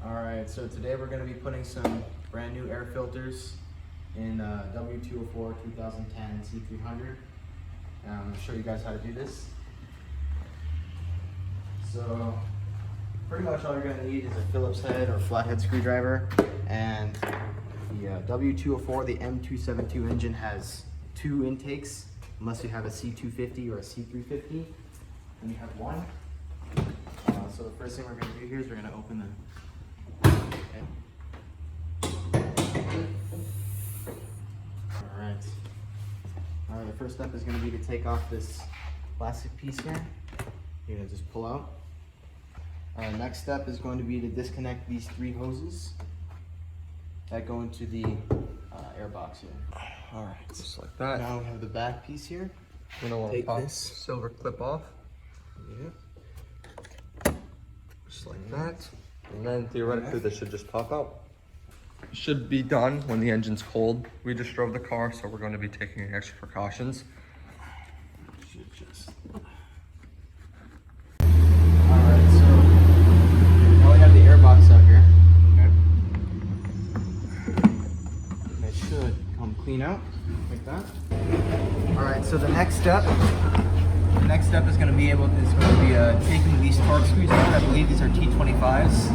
Alright, so today we're going to be putting some brand new air filters in W204 2010 C300. I'm going to show you guys how to do this. So pretty much all you're going to need is a Phillips head or flathead screwdriver, and the W204, the M272 engine has two intakes, unless you have a C250 or a C350, and you have one. So the first thing we're going to do here is we're going to open the Alright, the first step is going to be to take off this plastic piece here. You're going to just pull out. Next step is going to be to disconnect these three hoses that go into the air box here. Alright, just like that. Now we have the back piece here. We're going to want to Take pop this silver clip off. Yeah. Just like that. And then theoretically this should just pop out. Should be done when the engine's cold. We just drove the car, so we're going to be taking extra precautions. Should just... Alright, so now we have the air box out here. Okay. And it should come clean out like that. Alright, so the next step is going to be taking these torque screws out. I believe these are T25s.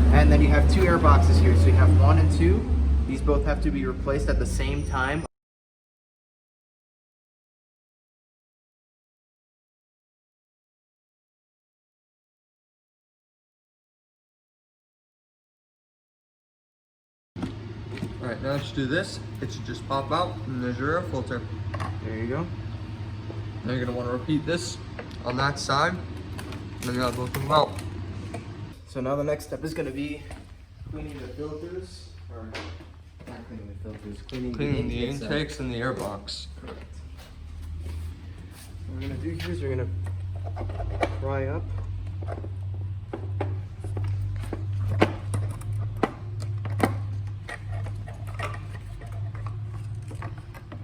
And then you have two air boxes here. So you have 1 and 2. These both have to be replaced at the same time. Alright, now let's do this. It should just pop out, and there's your air filter. There you go. Now you're going to want to repeat this on that side, and then you have both of them out. So now the next step is going to be cleaning the filters, or not cleaning the filters, cleaning the intakes and the air box. Correct. What we're going to do here is we're going to pry up.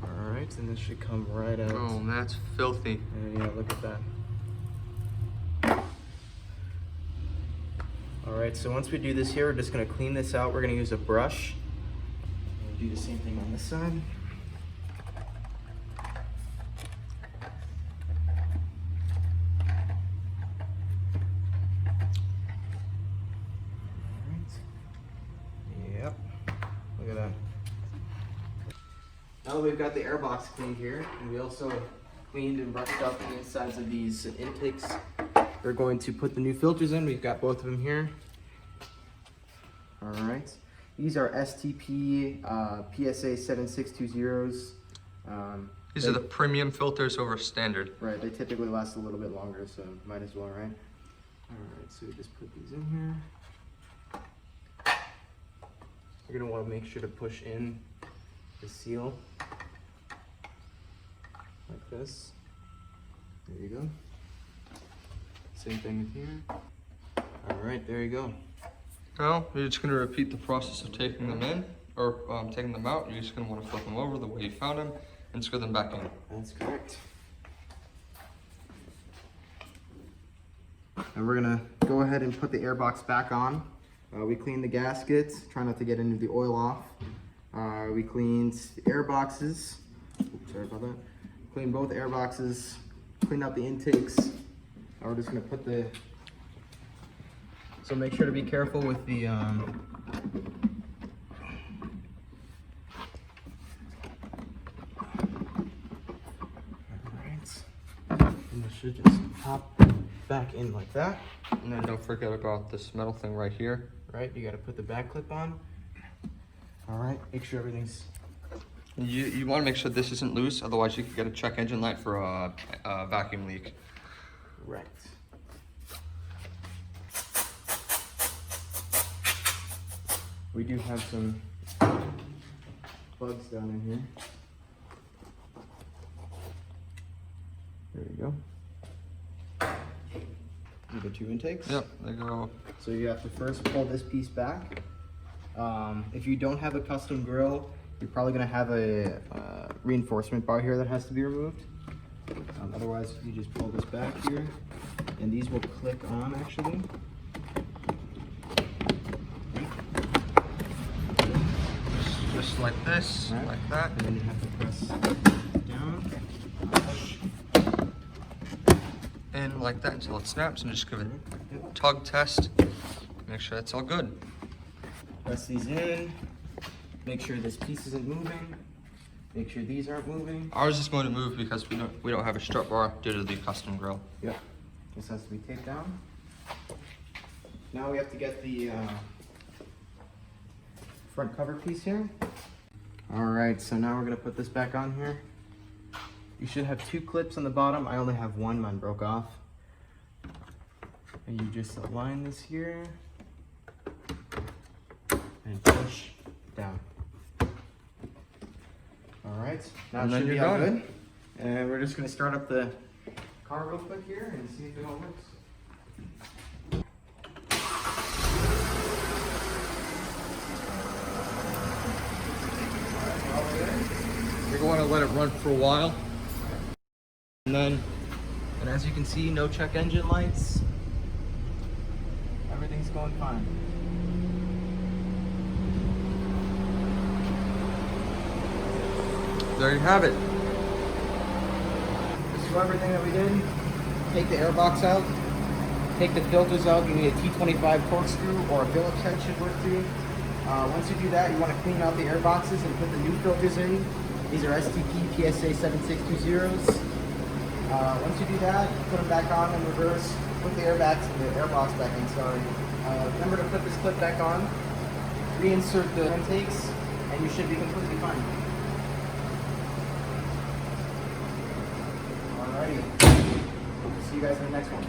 Alright, and this should come right out. Oh, that's filthy. And yeah, look at that. Alright, so once we do this here, we're just going to clean this out. We're going to use a brush. We'll do the same thing on this side. Alright. Yep. Look at that. Now that we've got the air box cleaned here, and we also cleaned and brushed out the insides of these intakes, we're going to put the new filters in. We've got both of them here. All right. These are STP PSA 7620s. These are the premium filters over standard. Right, they typically last a little bit longer, so might as well, right? All right, so we just put these in here. You're gonna want to make sure to push in the seal like this. There you go. Same thing with here. All right, there you go. Now you're just going to repeat the process of taking them in, or taking them out. You're just going to want to flip them over the way you found them and screw them back in. That's correct. And we're gonna go ahead and put the air box back on. We cleaned the gaskets, try not to get any of the oil off. We cleaned the air boxes. Oops, sorry about that. Cleaned both air boxes, cleaned out the intakes. Now we're just gonna put the, so make sure to be careful with the alright. And it should just pop back in like that. And then don't forget about this metal thing right here. Right, you gotta put the back clip on. Alright, make sure everything's... You want to make sure this isn't loose, otherwise you could get a check engine light for a vacuum leak. Right. We do have some plugs down in here. There you go. The two intakes. Yep, they go. So you have to first pull this piece back. If you don't have a custom grill, you're probably going to have a reinforcement bar here that has to be removed. Otherwise, you just pull this back here, and these will click on actually. like this, Right. like that. And then you have to press down. In like that until it snaps, and just give it a tug test. Make sure that's all good. Press these in. Make sure this piece isn't moving. Make sure these aren't moving. Ours is going to move because we don't have a strut bar due to the custom grill. Yep. This has to be taped down. Now we have to get the front cover piece here. All right, so now we're gonna put this back on here. You should have 2 clips on the bottom. I only have 1, mine broke off. And you just align this here and push down. All right, now And it then should be you're all done. good. And we're just gonna start up the car real quick here and see if it all works. You're going to let it run for a while. And as you can see, no check engine lights. Everything's going fine. There you have it. This is everything that we did. Take the air box out. Take the filters out. You need a T25 corkscrew or a Phillips head should work too. Once you do that, you want to clean out the air boxes and put the new filters in. These are STP PSA 7620s. Once you do that, put them back on in reverse. Put the air box back in, sorry. Remember to put this clip back on. Reinsert the intakes, and you should be completely fine. Alrighty. See you guys in the next one.